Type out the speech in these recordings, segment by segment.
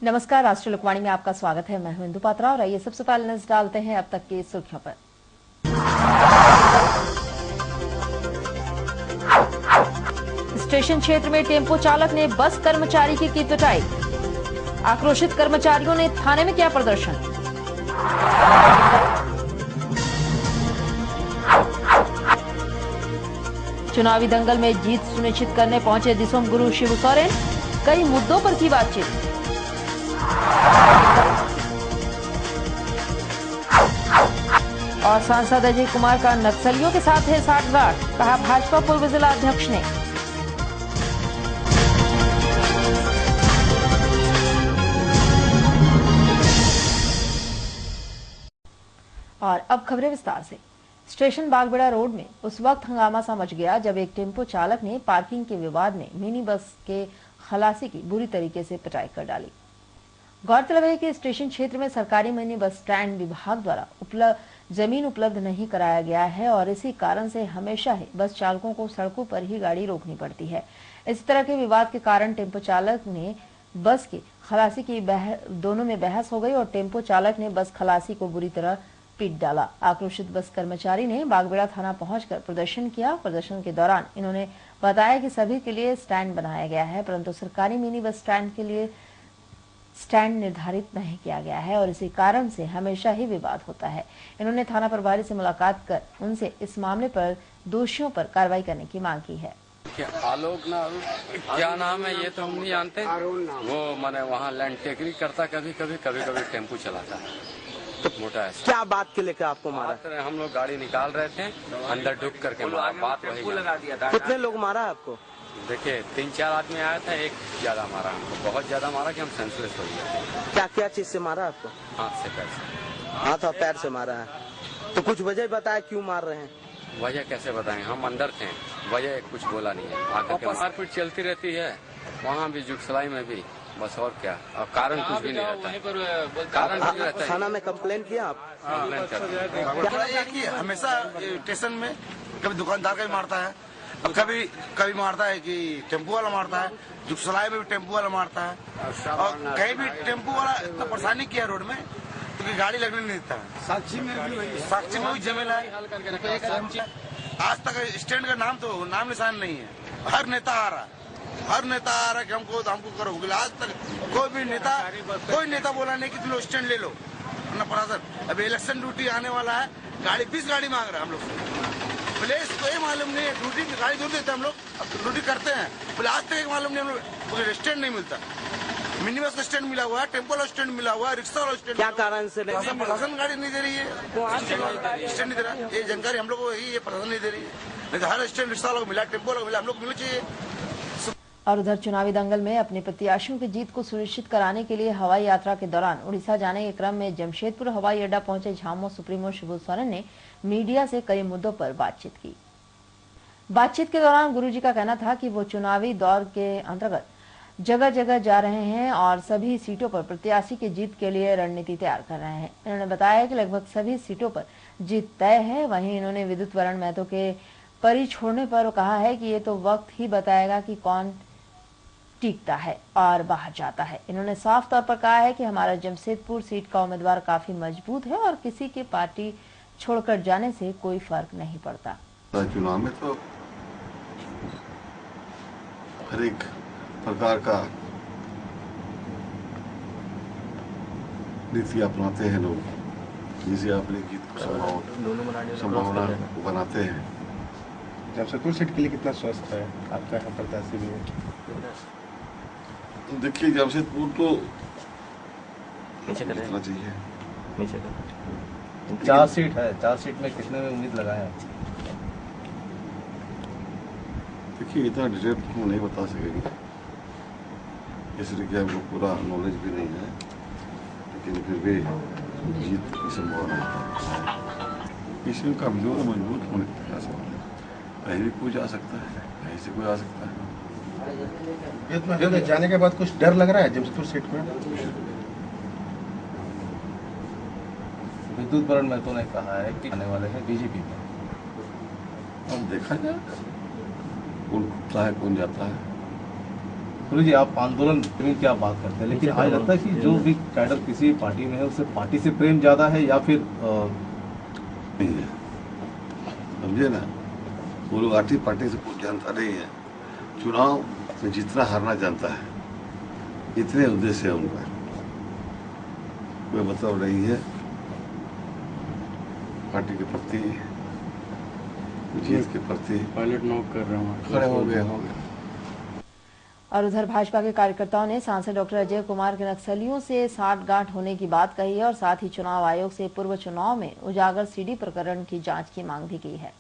नमस्कार, राष्ट्रीय लोकवाणी में आपका स्वागत है। मैं हूं इंदु पात्रा और आइए सबसे पहले नजर डालते हैं अब तक की सुर्खियों पर। स्टेशन क्षेत्र में टेम्पो चालक ने बस कर्मचारी की पिटाई। आक्रोशित कर्मचारियों ने थाने में किया प्रदर्शन। चुनावी दंगल में जीत सुनिश्चित करने पहुंचे दिसोम गुरु शिबू सोरेन, कई मुद्दों पर की बातचीत। और सांसद अजय कुमार का नक्सलियों के साथ है साठगांठ, कहा भाजपा पूर्व जिला अध्यक्ष ने। और अब खबरें विस्तार से। स्टेशन बागबेड़ा रोड में उस वक्त हंगामा सा मच गया जब एक टेम्पो चालक ने पार्किंग के विवाद में मिनी बस के खलासी की बुरी तरीके से पिटाई कर डाली। गौरतलब है कि स्टेशन क्षेत्र में सरकारी मिनी बस स्टैंड विभाग द्वारा जमीन उपलब्ध नहीं कराया गया है और इसी कारण से हमेशा ही बस चालकों को सड़कों पर ही गाड़ी रोकनी पड़ती है। इस तरह के विवाद के कारण टेम्पो चालक ने बस की खलासी की दोनों में बहस हो गई और टेम्पो चालक ने बस खलासी को बुरी तरह पीट डाला। आक्रोशित बस कर्मचारी ने बागबेड़ा थाना पहुंचकर प्रदर्शन किया। प्रदर्शन के दौरान इन्होंने बताया कि सभी के लिए स्टैंड बनाया गया है, परंतु सरकारी मिनी बस स्टैंड के लिए स्टैंड निर्धारित नहीं किया गया है और इसी कारण से हमेशा ही विवाद होता है। इन्होंने थाना प्रभारी से मुलाकात कर उनसे इस मामले पर दोषियों पर कार्रवाई करने की मांग की है। आलोक ना क्या नाम है ये तो हम नहीं जानते। वो माने वहाँ लैंड टेकरी करता, कभी कभी टेम्पू चलाता है। तो मोटा है। क्या बात के लेकर आपको मारा? हम लोग गाड़ी निकाल रहे थे, अंदर ढुक करके मारा। बात वही लगा दिया था। कितने लोग मारा आपको? देखिए 3-4 आदमी आया था, एक ज्यादा मारा हमको, बहुत ज्यादा मारा कि हम सेंसलेस हो गए। क्या क्या चीज से मारा आपको? हाथ से, पैर से। हाथ और पैर से मारा है। तो कुछ वजह बताया क्यों मार रहे हैं? वजह कैसे बताएं, हम अंदर थे, वजह कुछ बोला नहीं है। आकर मारपीट चलती रहती है, वहाँ भी जुगसलाई में भी, बस और क्या। और कारण कुछ भी नहीं रहता। कारण कुछ रहता है। थाना में कंप्लेन किया आप? हमेशा स्टेशन में कभी दुकानदार का भी मारता है, अब कभी मारता है कि टेम्पो वाला मारता है, जुगसलाई में भी टेम्पो वाला मारता है। और कहीं भी टेम्पो वाला इतना परेशानी किया रोड में क्योंकि गाड़ी लगने नहीं देता है। साक्षी में भी झमेला है। आज तक स्टैंड का नाम निशान नहीं है। हर नेता आ रहा है कि हमको करो। आज तक कोई नेता बोला नहीं कि तुम लोग स्टैंड ले लो ना प्रशासन। अभी इलेक्शन ड्यूटी आने वाला है, 20 गाड़ी मांग रहा है हम लोग से। बोले इसको ये मालूम नहीं है, ड्यूटी गाड़ी दूर देते हम लोग, अब ड्यूटी करते हैं। बोले आज तक एक मालूम नहीं, हम लोग स्टैंड नहीं मिलता। मिनी बस का स्टैंड मिला हुआ है, टेम्पो वाला स्टैंड मिला हुआ है, रिक्शा वाला स्टैंड। क्या कारण से? प्रशासन गाड़ी नहीं दे रही है, स्टैंड नहीं दे रहा। ये जानकारी हम लोग को ये प्रशासन नहीं दे रही है। नहीं तो हर स्टैंड रिक्शा वाला मिला, टेम्पो वाला मिला, हम लोग मिलना चाहिए। और उधर चुनावी दंगल में अपने प्रत्याशियों की जीत को सुनिश्चित कराने के लिए हवाई यात्रा के दौरान उड़ीसा जाने के क्रम में जमशेदपुर हवाई अड्डा पहुंचे झामुमो सुप्रीमो शिबू सोरेन ने मीडिया से कई मुद्दों पर बातचीत की। बातचीत के दौरान गुरुजी का कहना था कि वो चुनावी दौर के अंतर्गत जगह जगह जा रहे हैं और सभी सीटों पर प्रत्याशी की जीत के लिए रणनीति तैयार कर रहे हैं। इन्होंने बताया कि लगभग सभी सीटों पर जीत तय है। वहीं इन्होंने विद्युत वरण महतो के परी छोड़ने पर कहा है कि ये तो वक्त ही बताएगा कि कौन टिकता है और बाहर जाता है। इन्होंने साफ तौर पर कहा है कि हमारा जमशेदपुर सीट का उम्मीदवार काफी मजबूत है और किसी की पार्टी छोड़कर जाने से कोई फर्क नहीं पड़ता। चुनाव में तो हर एक प्रकार का नीति अपनाते हैं लोग, जिसे अपनी जीत को संभावना बनाते हैं। जमशेदपुर सीट के लिए कितना स्वस्थ है आपका यहाँ प्रत्याशी भी? देखिए जमशेदपुर तो जीतना चाहिए। 4 सीट है, 4 सीट में कितने में उम्मीद लगाए? देखिए इतना डिटेल हम नहीं बता सकेंगे, इसलिए कि हमको पूरा नॉलेज भी नहीं है, लेकिन फिर भी जीत की संभावना है। इसमें कमजोर मजबूत होने का सवाल है। कहीं भी कोई जा सकता है, कहीं से कोई आ सकता है। ये जाने के बाद कुछ डर लग रहा है जमशेदपुर सीट में? विद्युत वरण महतो ने कहा है कि आने वाले हैं बीजेपी में। अब देखा जाए कौन खुलता है कौन जाता है। गुरु जी, आप आंदोलन प्रेम की आप बात करते हैं, लेकिन आज लगता है कि जो भी कैडर किसी पार्टी में है उससे पार्टी से प्रेम ज्यादा है या फिर नहीं है, समझे ना। वो लोग आर्थिक पार्टी से कुछ जानता नहीं है, चुनाव में जितना हारना जानता है, इतने उद्देश्य है उनका, कोई मतलब नहीं है पार्टी के प्रति, जीत के प्रति। पायलट नॉक कर रहा हूँ, खड़े हो गए। और उधर भाजपा के कार्यकर्ताओं ने सांसद डॉक्टर अजय कुमार के नक्सलियों से साठगांठ होने की बात कही है और साथ ही चुनाव आयोग से पूर्व चुनाव में उजागर सीडी प्रकरण की जांच की मांग भी की है।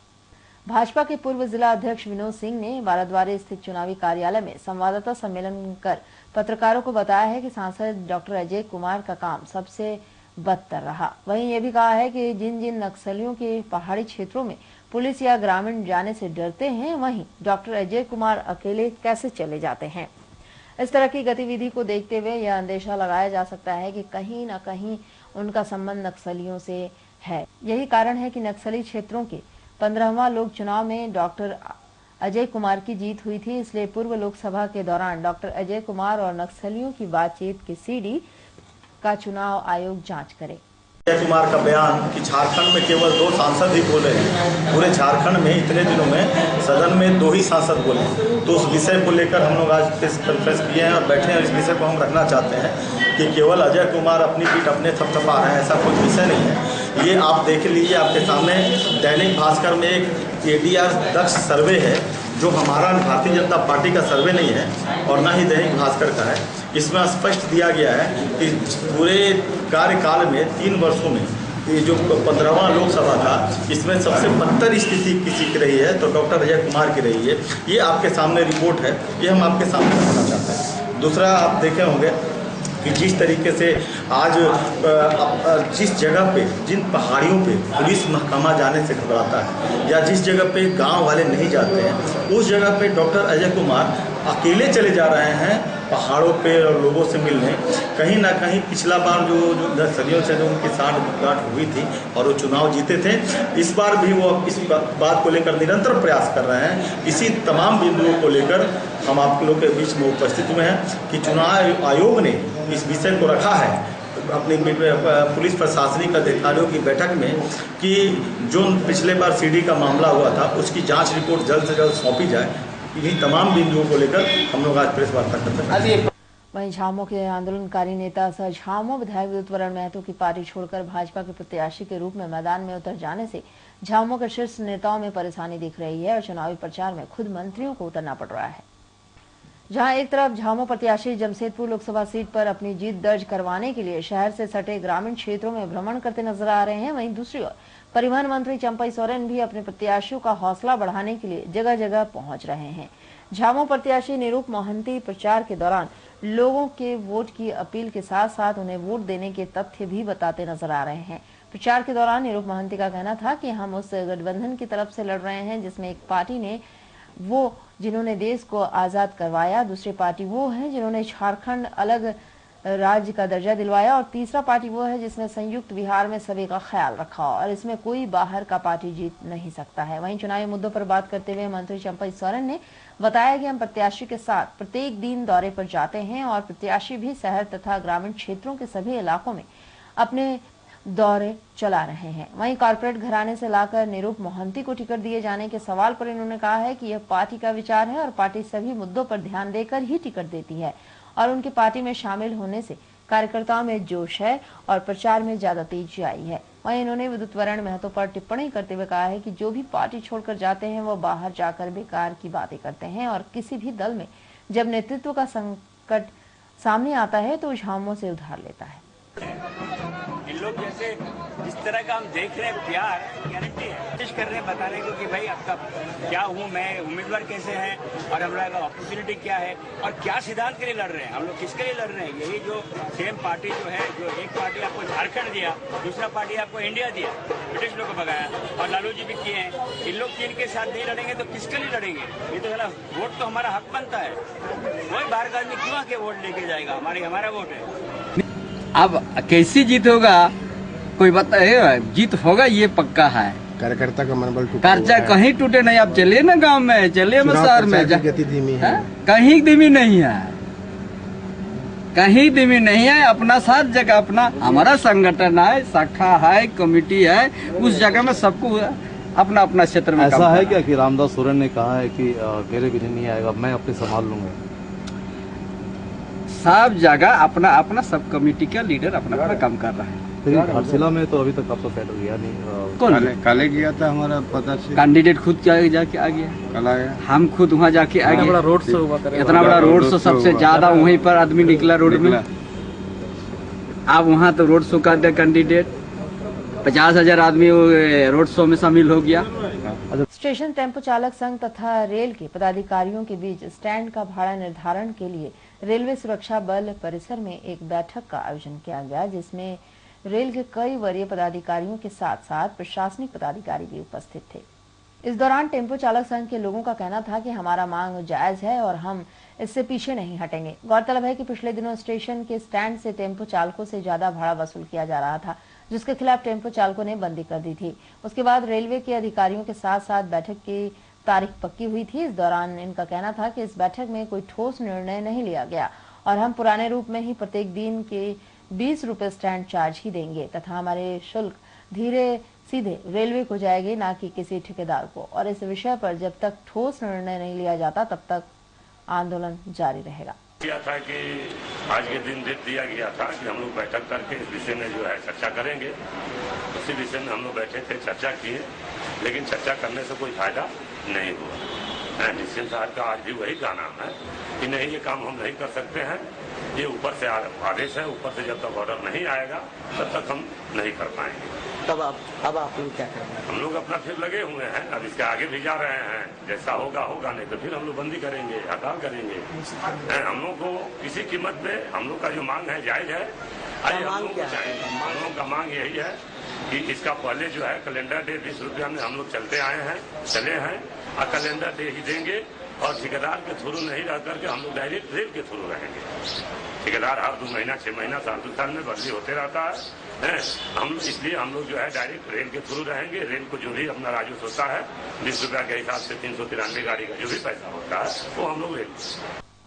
भाजपा के पूर्व जिला अध्यक्ष विनोद सिंह ने बाराद्वारी स्थित चुनावी कार्यालय में संवाददाता सम्मेलन कर पत्रकारों को बताया है कि सांसद डॉक्टर अजय कुमार का काम सबसे बदतर रहा। वहीं ये भी कहा है कि जिन जिन नक्सलियों के पहाड़ी क्षेत्रों में पुलिस या ग्रामीण जाने से डरते हैं, वहीं डॉक्टर अजय कुमार अकेले कैसे चले जाते हैं। इस तरह की गतिविधि को देखते हुए यह अंदेशा लगाया जा सकता है कि कहीं न कहीं उनका संबंध नक्सलियों से है। यही कारण है कि नक्सली क्षेत्रों के 15वां लोक चुनाव में डॉक्टर अजय कुमार की जीत हुई थी। इसलिए पूर्व लोकसभा के दौरान डॉक्टर अजय कुमार और नक्सलियों की बातचीत की सीडी का चुनाव आयोग जांच करे। अजय कुमार का बयान कि झारखंड में केवल 2 सांसद ही बोले हैं, पूरे झारखंड में इतने दिनों में सदन में 2 ही सांसद बोले, तो उस विषय को लेकर हम लोग आज प्रेस कॉन्फ्रेंस किए हैं और बैठे हैं। इस विषय को हम रखना चाहते हैं कि केवल अजय कुमार अपनी पीठ अपने थपथपा रहे हैं, ऐसा कोई विषय नहीं है। ये आप देख लीजिए, आपके सामने दैनिक भास्कर में एक ADR दक्ष सर्वे है, जो हमारा भारतीय जनता पार्टी का सर्वे नहीं है और ना ही दैनिक भास्कर का है। इसमें स्पष्ट दिया गया है कि पूरे कार्यकाल में 3 वर्षों में ये जो 15वां लोकसभा था, इसमें सबसे बदतर स्थिति किसी की रही है तो डॉक्टर अजय कुमार की रही है। ये आपके सामने रिपोर्ट है, ये हम आपके सामने रखना चाहते हैं। दूसरा, आप देखे होंगे कि जिस तरीके से आज जिस जगह पे, जिन पहाड़ियों पे पुलिस महकमा जाने से घबराता है या जिस जगह पे गांव वाले नहीं जाते हैं, उस जगह पे डॉक्टर अजय कुमार अकेले चले जा रहे हैं पहाड़ों पे और लोगों से मिलने। कहीं ना कहीं पिछला बार जो नक्सलियों से जो उनकी साठ हुई थी और वो चुनाव जीते थे, इस बार भी वो इस बात को लेकर निरंतर प्रयास कर रहे हैं। इसी तमाम बिंदुओं को लेकर हम आप लोग के बीच में उपस्थित हुए हैं कि चुनाव आयोग ने इस विषय को रखा है अपनी पुलिस प्रशासनिक अधिकारियों की बैठक में कि जो पिछले बार सीडी का मामला हुआ था उसकी जांच रिपोर्ट जल्द से जल्द सौंपी जाए। इन्हीं तमाम बिंदुओं को लेकर हम लोग आज प्रेस वार्ता करते हैं। वहीं झामुमो के आंदोलनकारी नेता सह झामुमो विधायक विद्युत महतो की पार्टी छोड़कर भाजपा के प्रत्याशी के रूप में मैदान में उतर जाने से झामुमो के शीर्ष नेताओं में परेशानी दिख रही है और चुनावी प्रचार में खुद मंत्रियों को उतरना पड़ रहा है। जहां एक तरफ झामुमो प्रत्याशी जमशेदपुर लोकसभा सीट पर अपनी जीत दर्ज करवाने के लिए शहर से सटे ग्रामीण क्षेत्रों में भ्रमण करते नजर आ रहे हैं, वहीं दूसरी ओर परिवहन मंत्री चंपई सोरेन भी अपने प्रत्याशियों का हौसला बढ़ाने के लिए जगह जगह पहुंच रहे हैं। झामुमो प्रत्याशी निरूप मोहंती प्रचार के दौरान लोगों के वोट की अपील के साथ साथ उन्हें वोट देने के तथ्य भी बताते नजर आ रहे हैं। प्रचार के दौरान निरूप मोहंती का कहना था कि हम उस गठबंधन की तरफ से लड़ रहे हैं जिसमें एक पार्टी ने वो जिन्होंने देश को आजाद करवाया, दूसरी पार्टी वो है जिन्होंने झारखंड अलग राज्य का दर्जा दिलवाया और तीसरा पार्टी वो है जिसने संयुक्त बिहार में सभी का ख्याल रखा और इसमें कोई बाहर का पार्टी जीत नहीं सकता है। वहीं चुनावी मुद्दों पर बात करते हुए मंत्री चंपई सोरेन ने बताया कि हम प्रत्याशी के साथ प्रत्येक दिन दौरे पर जाते हैं और प्रत्याशी भी शहर तथा ग्रामीण क्षेत्रों के सभी इलाकों में अपने दौरे चला रहे हैं। वहीं कॉर्पोरेट घराने से लाकर निरूप मोहंती को टिकट दिए जाने के सवाल पर इन्होंने कहा है कि यह पार्टी का विचार है और पार्टी सभी मुद्दों पर ध्यान देकर ही टिकट देती है और उनकी पार्टी में शामिल होने से कार्यकर्ताओं में जोश है और प्रचार में ज्यादा तेजी आई है। वहीं इन्होंने विद्युत महतो पर टिप्पणी करते हुए कहा है कि जो भी पार्टी छोड़कर जाते हैं वो बाहर जाकर बेकार की बातें करते हैं और किसी भी दल में जब नेतृत्व का संकट सामने आता है तो झामुमो से उधार लेता है। इन लोग जैसे जिस तरह का हम देख रहे हैं प्यार गारंटी है, कोशिश कर रहे हैं बताने को कि भाई आपका क्या हूँ मैं, उम्मीदवार कैसे हैं और हम लोग का अपॉर्चुनिटी क्या है और क्या सिद्धांत के लिए लड़ रहे हैं, हम लोग किसके लिए लड़ रहे हैं। यही जो सेम पार्टी जो है, जो एक पार्टी आपको झारखंड दिया, दूसरा पार्टी आपको इंडिया दिया, ब्रिटिश लोग को भगाया और लालू जी भी किए हैं। इन लोग तीन के साथ नहीं लड़ेंगे तो किसके लिए लड़ेंगे। ये तो वोट तो हमारा हक बनता है, कोई बाहर का आदमी क्यों आके वोट लेके जाएगा, हमारा वोट है। अब कैसी जीत होगा कोई बताए, जीत होगा ये पक्का है। कार्यकर्ता का मनोबल टूटा, कर्जा कहीं टूटे नहीं। आप चलिए ना गांव में, चलिए शहर में, गति धीमी है, कहीं धीमी नहीं है। कहीं भी नहीं है, अपना साथ जगह अपना हमारा संगठन है, शाखा है, कमेटी है, उस जगह में सबको अपना अपना क्षेत्र में ऐसा है क्या कि रामदास सोरेन ने कहा है कि मेरे भी नहीं आएगा, मैं अपने संभाल लूंगा? सब जगह अपना अपना सब कमेटी का लीडर अपना अपना काम कर रहा है। घाटशिला में तो अभी तक आपका कैडर गया नहीं। कौन काले गया था हमारा पता से, कैंडिडेट खुद जाके आ गया, कल आया, हम खुद वहाँ जाके आ गए। बड़ा रोड शो हुआ, इतना बड़ा रोड शो, सबसे ज्यादा वहीं पर आदमी निकला रोड में। अब वहाँ तो रोड शो का कैंडिडेट 50,000 आदमी रोड शो में शामिल हो गया। स्टेशन टेम्पो चालक संघ तथा रेल के पदाधिकारियों के बीच स्टैंड का भाड़ा निर्धारण के लिए रेलवे सुरक्षा बल परिसर में एक बैठक का आयोजन किया गया, जिसमें रेल के कई वरीय पदाधिकारियों के साथ साथ प्रशासनिक पदाधिकारी भी उपस्थित थे। इस दौरान टेम्पो चालक संघ के लोगों का कहना था कि हमारा मांग जायज है और हम इससे पीछे नहीं हटेंगे। गौरतलब है कि पिछले दिनों स्टेशन के स्टैंड से टेम्पो चालकों से ज्यादा भाड़ा वसूल किया जा रहा था, जिसके खिलाफ टेम्पो चालकों ने बंदी कर दी थी। उसके बाद रेलवे के अधिकारियों के साथ साथ बैठक की तारीख पक्की हुई थी। इस दौरान इनका कहना था कि इस बैठक में कोई ठोस निर्णय नहीं लिया गया और हम पुराने रूप में ही प्रत्येक दिन के 20 रुपए स्टैंड चार्ज ही देंगे तथा हमारे शुल्क धीरे सीधे रेलवे को जाएगी, ना कि किसी ठेकेदार को। और इस विषय पर जब तक ठोस निर्णय नहीं लिया जाता तब तक आंदोलन जारी रहेगा। किया था कि आज के दिन डेट दिया गया था कि हम लोग बैठक करके इस विषय में जो है चर्चा करेंगे। उसी विषय में हम लोग बैठे थे, चर्चा किए, लेकिन चर्चा करने से कोई फायदा नहीं हुआ। निश्चित साहब का आज भी वही कहना है कि नहीं, ये काम हम नहीं कर सकते हैं, ये ऊपर से आदेश है, ऊपर से जब तक ऑर्डर नहीं आएगा तब तक हम नहीं कर पाएंगे। तब अब आप लोग क्या करेंगे? हम लोग अपना फिर लगे हुए हैं, अब इसके आगे भी जा रहे हैं। जैसा होगा होगा, नहीं तो फिर हम लोग बंदी करेंगे, हड़ताल करेंगे। हम लोग को किसी कीमत पे हम लोग का जो मांग है जायज है। हम लोग का मांग यही है कि इसका पहले जो है कैलेंडर डे 20 रुपया में हम लोग चले हैं और कैलेंडर डे ही देंगे और ठेकेदार के थ्रू नहीं रह करके हम लोग डायरेक्ट रेल के थ्रू रहेंगे। ठेकेदार हर 2 महीना 6 महीना साल 2 साल में बदली होते रहता है। हम इसलिए हम लोग जो है डायरेक्ट रेल के थ्रू रहेंगे। रेल को जो भी अपना राजस्व होता है 20 रुपया के हिसाब से 393 गाड़ी का जो भी पैसा होता है वो हम लोग रेल।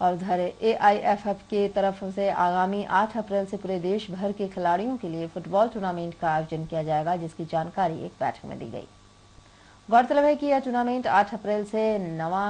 और उधर AIFF की तरफ से आगामी 8 अप्रैल से पूरे देश भर के खिलाड़ियों के लिए फुटबॉल टूर्नामेंट का आयोजन किया जाएगा, जिसकी जानकारी एक बैठक में दी गई। गौरतलब है कि यह टूर्नामेंट 8 अप्रैल से नवा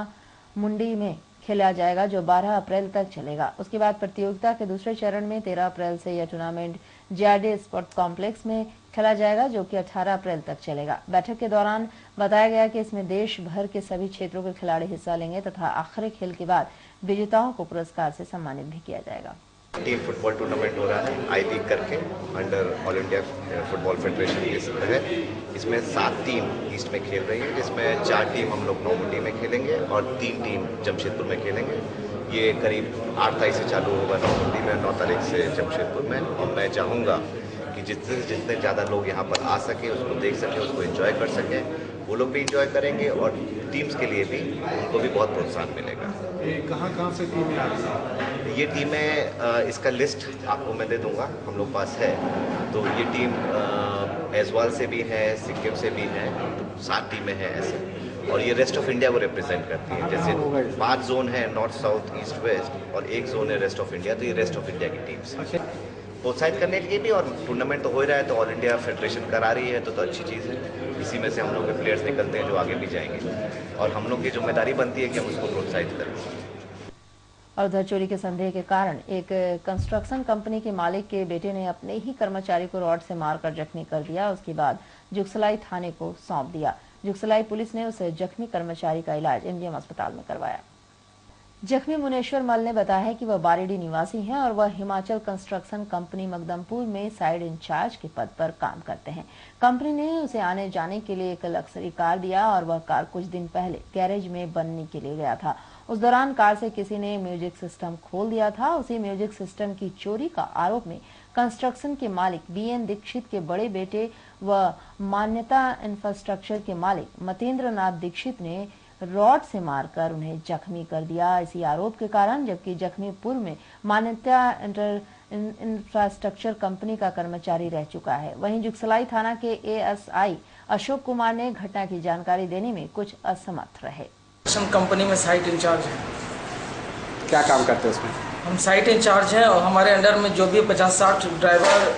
मुंडी में खेला जाएगा, जो 12 अप्रैल तक चलेगा। उसके बाद प्रतियोगिता के दूसरे चरण में 13 अप्रैल से यह टूर्नामेंट JRD स्पोर्ट्स कॉम्प्लेक्स में खेला जाएगा, जो कि 18 अप्रैल तक चलेगा। बैठक के दौरान बताया गया कि इसमें देश भर के सभी क्षेत्रों के खिलाड़ी हिस्सा लेंगे तथा आखिरी खेल के बाद विजेताओं को पुरस्कार से सम्मानित भी किया जाएगा। टीम फुटबॉल टूर्नामेंट हो रहा है आई लीग करके, under all India football federation के तहत। इसमें 7 टीम ईस्ट में खेल रही है, जिसमें 4 टीम हम लोग नौमुंडी में खेलेंगे और 3 टीम जमशेदपुर में खेलेंगे। ये करीब 8 तारीख से चालू होगा नौमुंडी में, 9 तारीख से जमशेदपुर में। और मैं चाहूँगा कि जितने ज़्यादा लोग यहाँ पर आ सके, उसको देख सकें, उसको एंजॉय कर सकें। वो लोग भी एंजॉय करेंगे और टीम्स के लिए भी उनको भी बहुत प्रोत्साहन मिलेगा। कहाँ से टीमें आ रही हैं? ये टीमें इसका लिस्ट आपको मैं दे दूंगा, हम लोग पास है। तो ये टीम ऐजवाल से भी है, सिक्किम से भी है, तो 7 टीमें हैं ऐसे। और ये रेस्ट ऑफ इंडिया को रिप्रेजेंट करती है। जैसे 5 जोन है, नॉर्थ साउथ ईस्ट वेस्ट, और 1 जोन है रेस्ट ऑफ इंडिया, तो ये रेस्ट ऑफ इंडिया की टीम्स है। प्रोत्साहित करने के लिए भी, और टूर्नामेंट तो हो ही रहा है, तो ऑल इंडिया फेडरेशन करा रही है, तो अच्छी चीज़ है। इसी में से हम लोग के प्लेयर्स निकलते हैं जो आगे भी जाएंगे, और हम लोग की जिम्मेदारी बनती है कि हम उसको प्रोत्साहित करें। और उधर चोरी के संदेह के कारण एक कंस्ट्रक्शन कंपनी के मालिक के बेटे ने अपने ही कर्मचारी को रॉड से मारकर जख्मी कर दिया। उसके बाद जुगसलाई थाने को सौंप दिया। जुगसलाई पुलिस ने उस जख्मी कर्मचारी का इलाज MGM अस्पताल में करवाया। जख्मी मुनेश्वर मल ने बताया है कि वह बारेडी निवासी हैं और वह हिमाचल कंस्ट्रक्शन कंपनी मकदमपुर में साइड इंचार्ज के पद पर काम करते हैं। कंपनी ने उसे आने जाने के लिए एक लग्जरी कार दिया और वह कार कुछ दिन पहले गैरेज में बनने के लिए गया था। उस दौरान कार से किसी ने म्यूजिक सिस्टम खोल दिया था। उसी म्यूजिक सिस्टम की चोरी का आरोप में कंस्ट्रक्शन के मालिक BN दीक्षित के बड़े बेटे व मान्यता इंफ्रास्ट्रक्चर के मालिक मतेंद्र नाथ दीक्षित ने रॉड से मारकर उन्हें जख्मी कर दिया। इसी आरोप के कारण जबकि जख्मी पूर्व में मान्यता इंफ्रास्ट्रक्चर कंपनी का कर्मचारी रह चुका है। वहीं जुगसलाई थाना के ASI अशोक कुमार ने घटना की जानकारी देने में कुछ असमर्थ रहे। कंपनी में साइट इंचार्ज है। क्या काम करते हैं उसमें? हम साइट इंचार्ज हैं और हमारे अंडर में जो भी 50-60 ड्राइवर,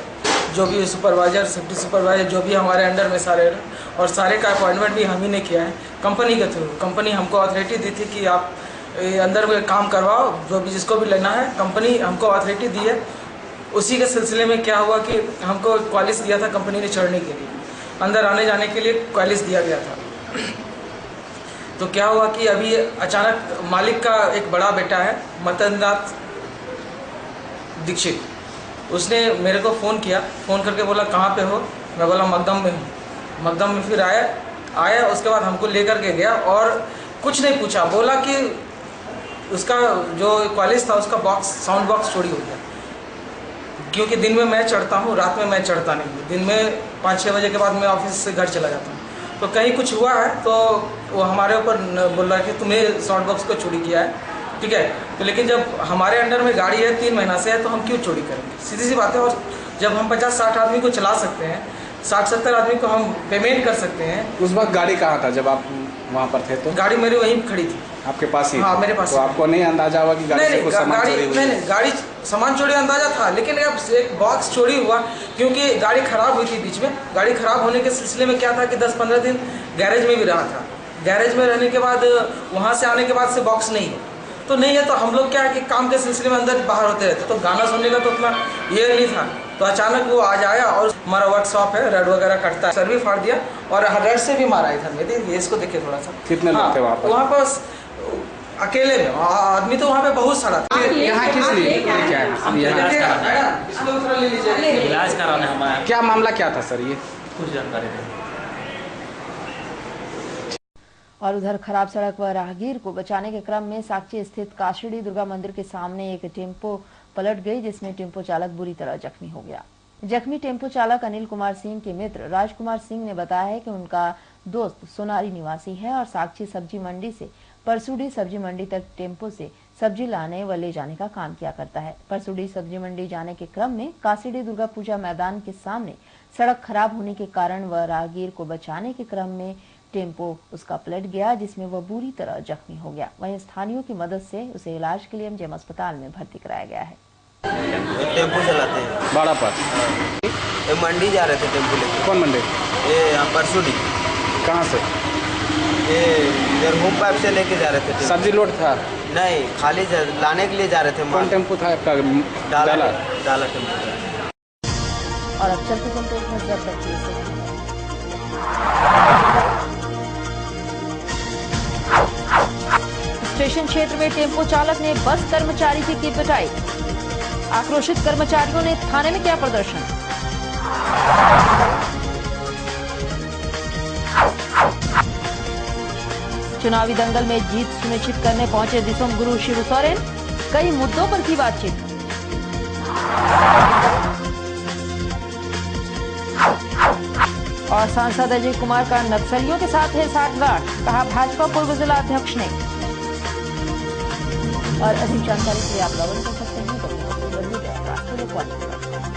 जो भी सुपरवाइजर, सेफ्टी सुपरवाइजर, जो भी हमारे अंडर में सारे, और सारे का अपॉइंटमेंट भी हम ही ने किया है कंपनी के थ्रू। कंपनी हमको अथॉरिटी दी थी कि आप अंदर में काम करवाओ, जो भी जिसको भी लेना है। कंपनी हमको अथॉरिटी दी है। उसी के सिलसिले में क्या हुआ कि हमको क्वालिस दिया था कंपनी ने चढ़ने के लिए, अंदर आने जाने के लिए क्वालिस दिया गया था। तो क्या हुआ कि अभी अचानक मालिक का एक बड़ा बेटा है मदननाथ दीक्षित, उसने मेरे को फ़ोन किया, फ़ोन करके बोला कहाँ पे हो? मैं बोला मकदम में हूँ। मकदम में फिर आया, उसके बाद हमको लेकर के गया और कुछ नहीं पूछा, बोला कि उसका जो क्वालिस था उसका बॉक्स, साउंड बॉक्स चोरी हो गया। क्योंकि दिन में मैं चढ़ता हूँ, रात में मैं चढ़ता नहीं हूँ। दिन में 5-6 बजे के बाद मैं ऑफिस से घर चला जाता हूँ। तो कहीं कुछ हुआ है तो वो हमारे ऊपर बोल रहा है कि तुम्हें साउंड बॉक्स को चोरी किया है, ठीक है। तो लेकिन जब हमारे अंडर में गाड़ी है 3 महीना से है तो हम क्यों चोरी करेंगे? सीधी सी बात है। और जब हम 50-60 आदमी को चला सकते हैं, 60-70 आदमी को हम पेमेंट कर सकते हैं। उस वक्त गाड़ी कहाँ था जब आप वहाँ पर थे? तो गाड़ी मेरी वहीं खड़ी थी, आपके पास ही? हाँ, मेरे पास। तो आपको नहीं अंदाजा हुआ कि गाड़ी से कुछ सामान चोरी हुई? नहीं, गाड़ी सामान चोरी अंदाजा था, लेकिन अब एक बॉक्स चोरी हुआ क्योंकि गाड़ी खराब हुई थी बीच में। गाड़ी खराब होने के सिलसिले में क्या था कि 10-15 दिन गैरेज में भी रहा था। गैरेज में रहने के बाद वहाँ से आने के बाद से बॉक्स नहीं है, तो नहीं है तो हम लोग क्या है कि काम के सिलसिले में अंदर बाहर होते रहते, तो गाना सुनने का तो उतना ये नहीं था। तो अचानक वो आज आया और हमारा वर्कशॉप है, रेड वगैरह कटता है, सर भी फाड़ दिया और रेड से भी मारा इधर में। देखिए इसको देखिए थोड़ा सा। कितने लोग थे वहाँ पर? वहाँ पर अकेले में आदमी तो वहाँ पे बहुत सारा था। यहाँ किस लिए क्या है? इलाज कराने हमारा। क्या मामला क्या था सर? ये कुछ जानकारी नहीं। और उधर खराब सड़क व राहगीर को बचाने के क्रम में साक्षी स्थित काशीडी दुर्गा मंदिर के सामने एक टेम्पो पलट गई, जिसमें टेम्पो चालक बुरी तरह जख्मी हो गया। जख्मी टेम्पो चालक अनिल कुमार सिंह के मित्र राजकुमार सिंह ने बताया है कि उनका दोस्त सोनारी निवासी है और साक्षी सब्जी मंडी से परसुडी सब्जी मंडी तक टेम्पो से सब्जी लाने व ले जाने का काम किया करता है। परसुडी सब्जी मंडी जाने के क्रम में काशीडी दुर्गा पूजा मैदान के सामने सड़क खराब होने के कारण व राहगीर को बचाने के क्रम में टेम्पो उसका पलट गया, जिसमें वह बुरी तरह जख्मी हो गया। वहीं स्थानीयों की मदद से उसे इलाज के लिए एमजीएम अस्पताल में भर्ती कराया गया है। टेम्पो चलाते हैं भाड़ा पर? ये मंडी जा रहे थे टेम्पो लेकर। कौन मंडी? ये यहाँ परसुडी। कहाँ से? ये इधर होम पाइप से लेके जा रहे थे। सब्जी लोड था? नहीं, खाली लाने के लिए जा रहे थे। कौन टेम्पो था आपका? डाला टेम्पो। और अब चलते एक नजर रखिए। स्टेशन क्षेत्र में टेम्पो चालक ने बस कर्मचारी की पिटाई। आक्रोशित कर्मचारियों ने थाने में किया प्रदर्शन। चुनावी दंगल में जीत सुनिश्चित करने पहुंचे दिसोम गुरु शिबू सोरेन, कई मुद्दों पर की बातचीत। और सांसद अजय कुमार का नक्सलियों के साथ है साठगांठ, कहा भाजपा पूर्व जिला अध्यक्ष ने। और अधिक जानकारी के लिए आप लॉग इन कर सकते हैं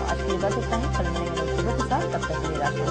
आज के लिए बस इतना ही। कल मिलेंगे सुबह के साथ, तब तक के लिए राष्ट्रीय